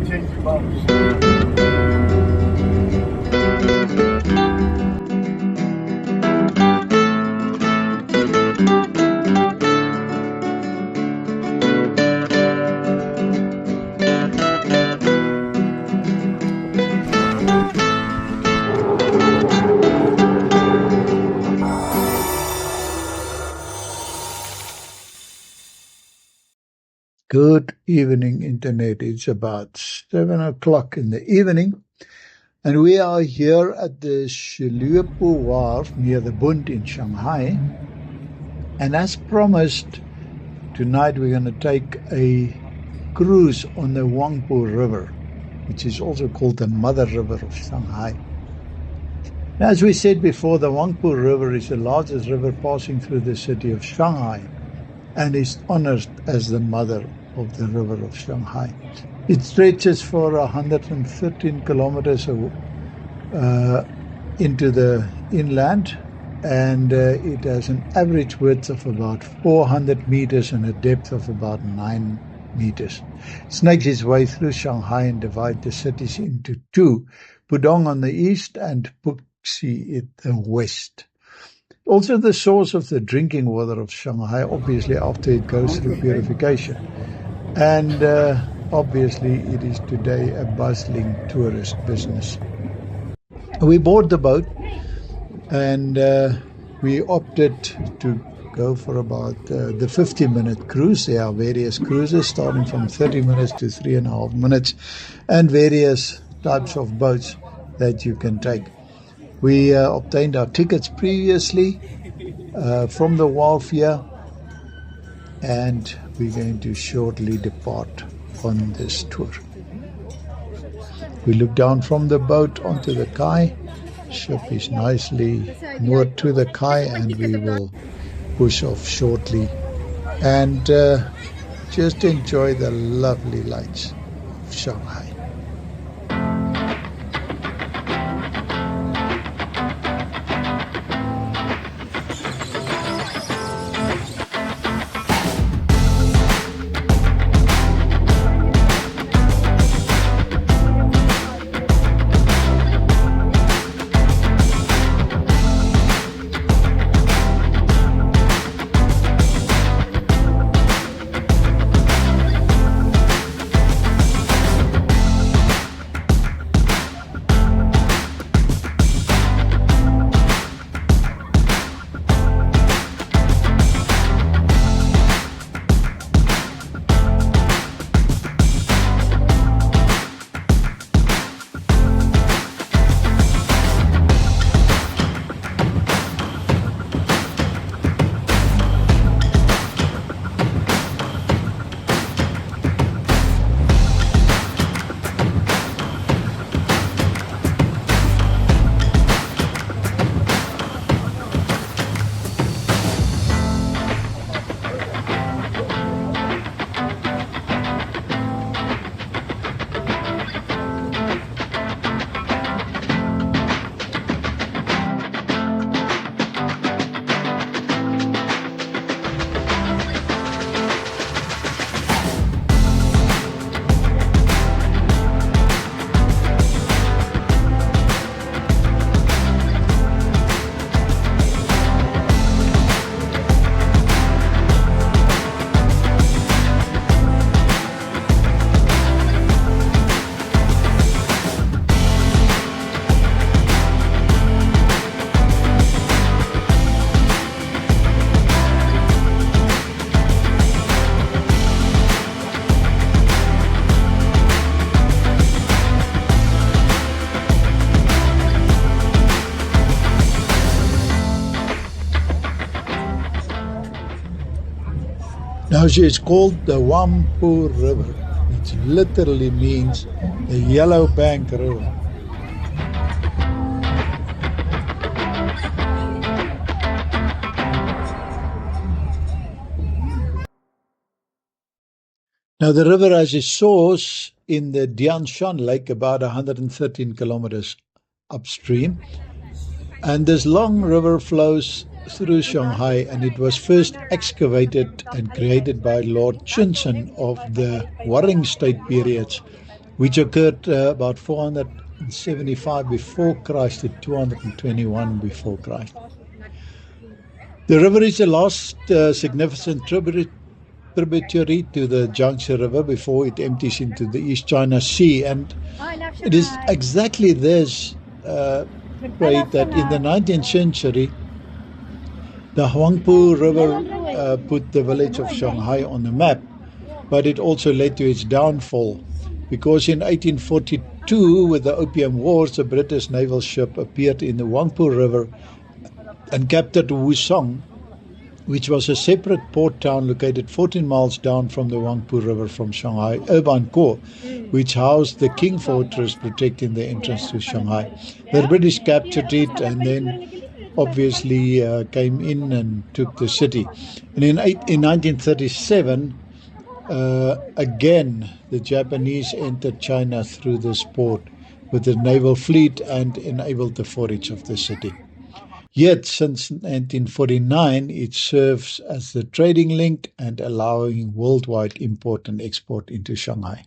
change your box. Good evening, Internet. It's about 7 o'clock in the evening, and we are here at the Huangpo Wharf near the Bund in Shanghai. And as promised, tonight we're going to take a cruise on the Huangpo River, which is also called the Mother River of Shanghai. Now, as we said before, the Huangpo River is the largest river passing through the city of Shanghai and is honored as the mother of the river of Shanghai. It stretches for 113 kilometers into the inland, and it has an average width of about 400 meters and a depth of about 9 meters. It snakes its way through Shanghai and divides the cities into two, Pudong on the east and Puxi at the west. Also the source of the drinking water of Shanghai, obviously, after it goes through purification. And obviously it is today a bustling tourist business. We board the boat, and we opted to go for about the 50-minute cruise. There are various cruises starting from 30 minutes to 3.5 minutes, and various types of boats that you can take. We obtained our tickets previously from the wharf here, and we're going to shortly depart on this tour. We look down from the boat onto the quay. Ship is nicely moored to the quay, and we will push off shortly and just enjoy the lovely lights of Shanghai. Now she is called the Huangpo River, which literally means the Yellow Bank River. Now the river has its source in the Dianshan Lake, about 113 kilometers upstream. And this long river flows through Shanghai, and it was first excavated and created by Lord Chinson of the Warring State periods which occurred about 475 before Christ to 221 before Christ. The river is the last significant tributary to the Yangtze River before it empties into the East China Sea. And it is exactly this trade that in the 19th century, the Huangpo River put the village of Shanghai on the map, but it also led to its downfall, because in 1842, with the Opium Wars, the British naval ship appeared in the Huangpo River and captured Wusong, which was a separate port town located 14 miles down from the Huangpo River from Shanghai urban core, which housed the King Fortress protecting the entrance to Shanghai. The British captured it and then obviously came in and took the city. And in 1937, again, the Japanese entered China through this port with the naval fleet and enabled the forage of the city. Yet, since 1949, it serves as the trading link and allowing worldwide import and export into Shanghai.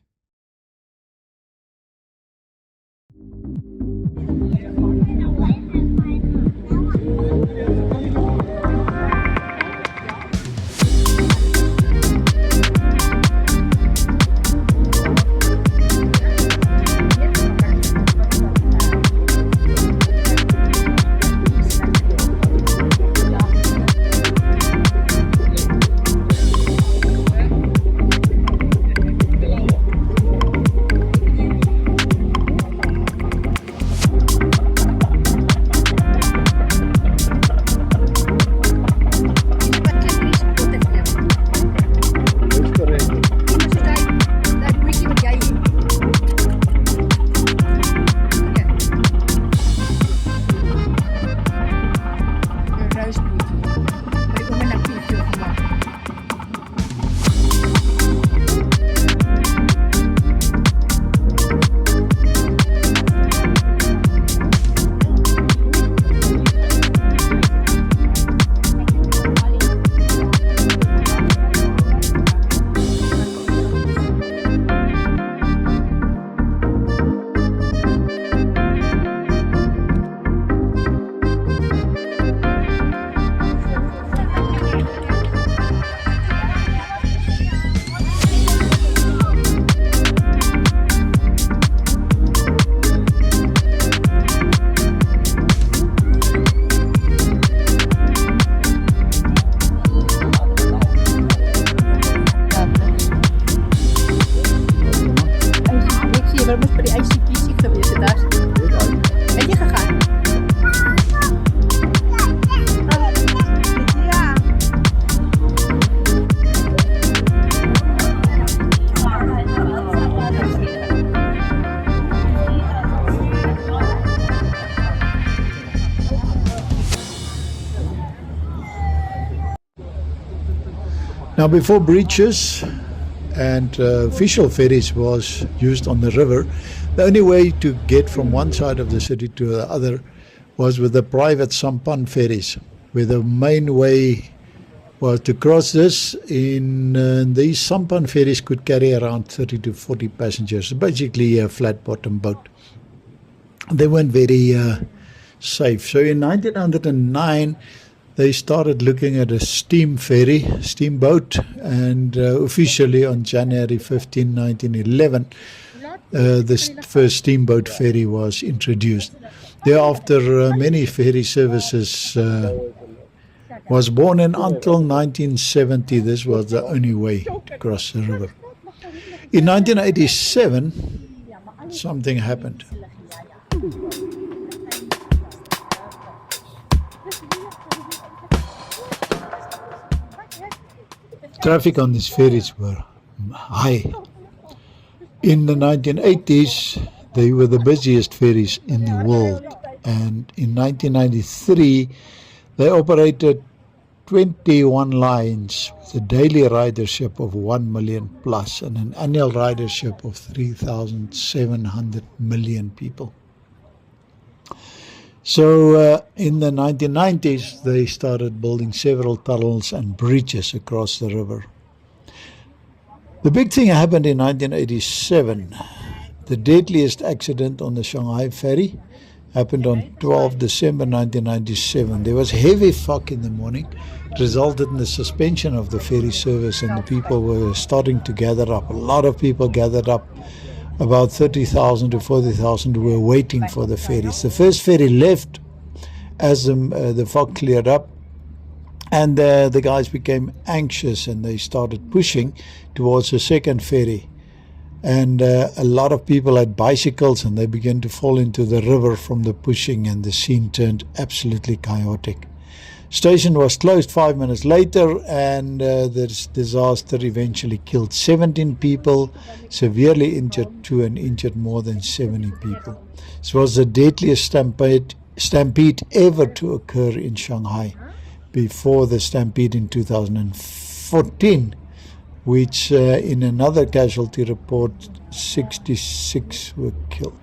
Now, before bridges and official ferries was used on the river, the only way to get from one side of the city to the other was with the private sampan ferries, where the main way was to cross this. These sampan ferries could carry around 30 to 40 passengers, basically a flat bottom boat. They weren't very safe. So in 1909, they started looking at a steamboat, and officially on January 15, 1911, this first steamboat ferry was introduced. Thereafter, many ferry services was born, and until 1970, this was the only way to cross the river. In 1987, something happened. Traffic on these ferries were high. In the 1980s, they were the busiest ferries in the world. And in 1993, they operated 21 lines with a daily ridership of 1 million plus and an annual ridership of 3,700 million people. So in the 1990s, they started building several tunnels and bridges across the river. The big thing happened in 1987. The deadliest accident on the Shanghai ferry happened on 12 December 1997. There was heavy fog in the morning. It resulted in the suspension of the ferry service, and the people were starting to gather up. A lot of people gathered up, about 30,000 to 40,000 were waiting for the ferries. The first ferry left as the fog cleared up, and the guys became anxious and they started pushing towards the second ferry. And a lot of people had bicycles and they began to fall into the river from the pushing, and the scene turned absolutely chaotic. Station was closed 5 minutes later, and this disaster eventually killed 17 people, severely injured 2, and injured more than 70 people. This was the deadliest stampede ever to occur in Shanghai, before the stampede in 2014, which in another casualty report, 66 were killed.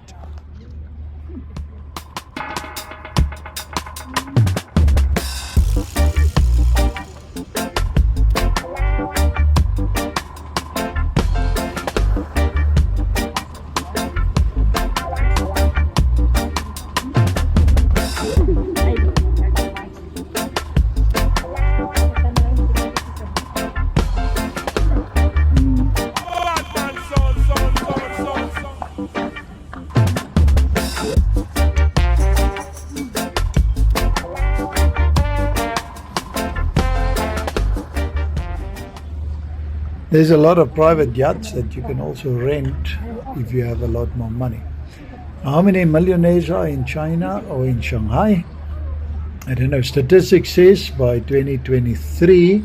There's a lot of private yachts that you can also rent if you have a lot more money. How many millionaires are in China or in Shanghai? I don't know. Statistics says by 2023,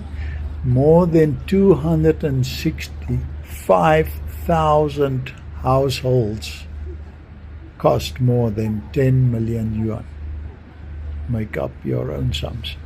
more than 265,000 households cost more than 10 million yuan. Make up your own sums.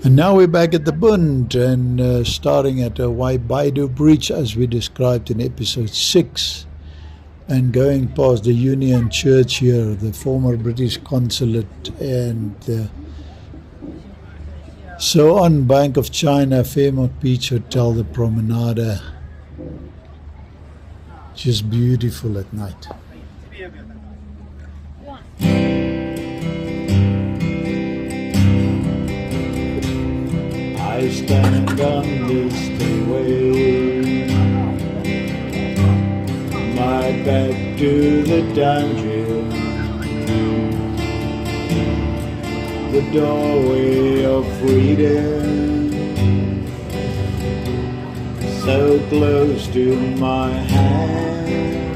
And now we're back at the Bund and starting at the Waibaidu Bridge as we described in episode 6, and going past the Union Church here, the former British consulate, and so on, Bank of China, Fairmont Beach Hotel, the Promenade. Just beautiful at night. I stand on this stairway, my back to the dungeon, the doorway of freedom, so close to my hand.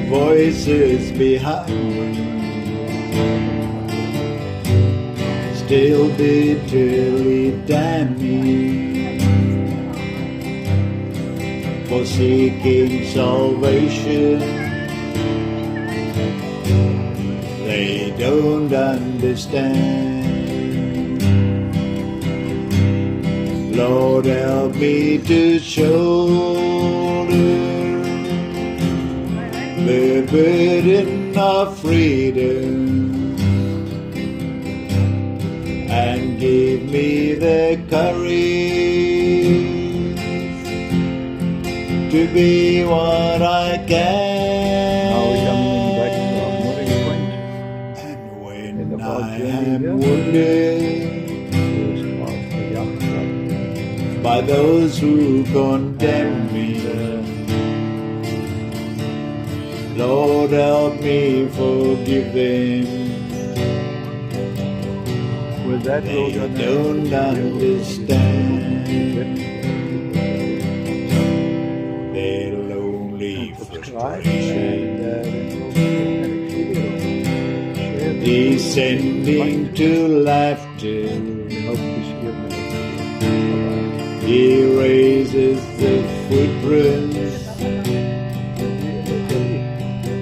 voices behind me still bitterly damn me for seeking salvation. They don't understand. Lord, help me to shoulder the burden of freedom and give me the courage to be what I can. And when I am wounded by those who condemn me, Lord, help me forgive them. They don't understand. They're lonely frustration, descending to laughter, erases the footprints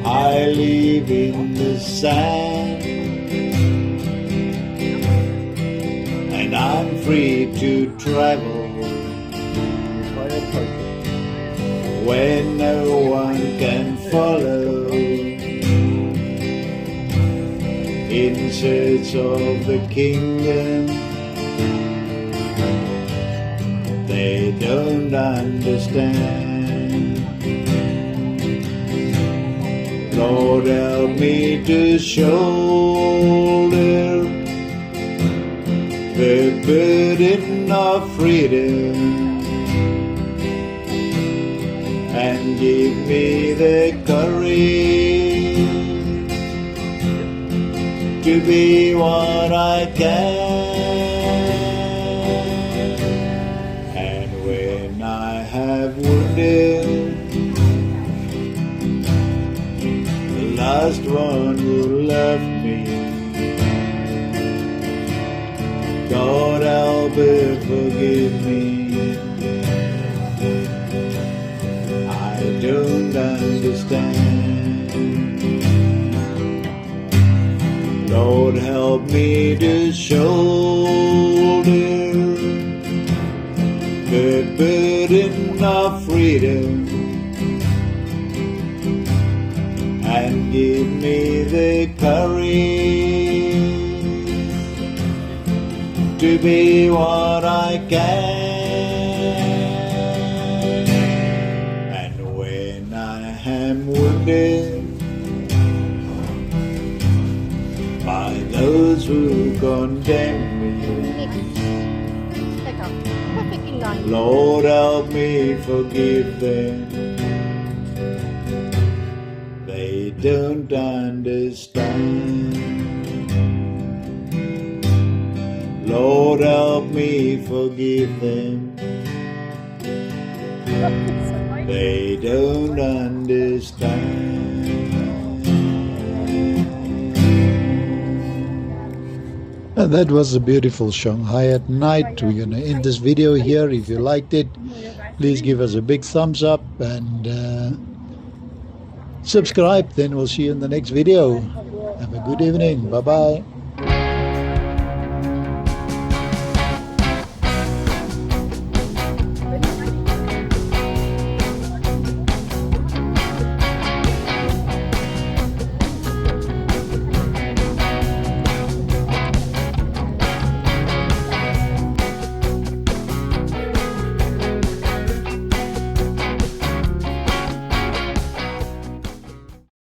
I leave in the sand, and I'm free to travel when no one can follow, in search of the kingdom. They don't understand. Lord, help me to shoulder the burden of freedom and give me the courage to be what I can. And when I have wounded the last one who loved me, God, Albert, forgive me. I don't understand. Lord, help me to shoulder the burden of freedom and give me the courage to be what I can. And when I am wounded by those who condemn me, Lord, help me forgive them. They don't understand. Lord, help me forgive them. They don't understand. And that was a beautiful Shanghai at night. We're going to end this video here. If you liked it, please give us a big thumbs up and subscribe. Then we'll see you in the next video. Have a good evening. Bye-bye.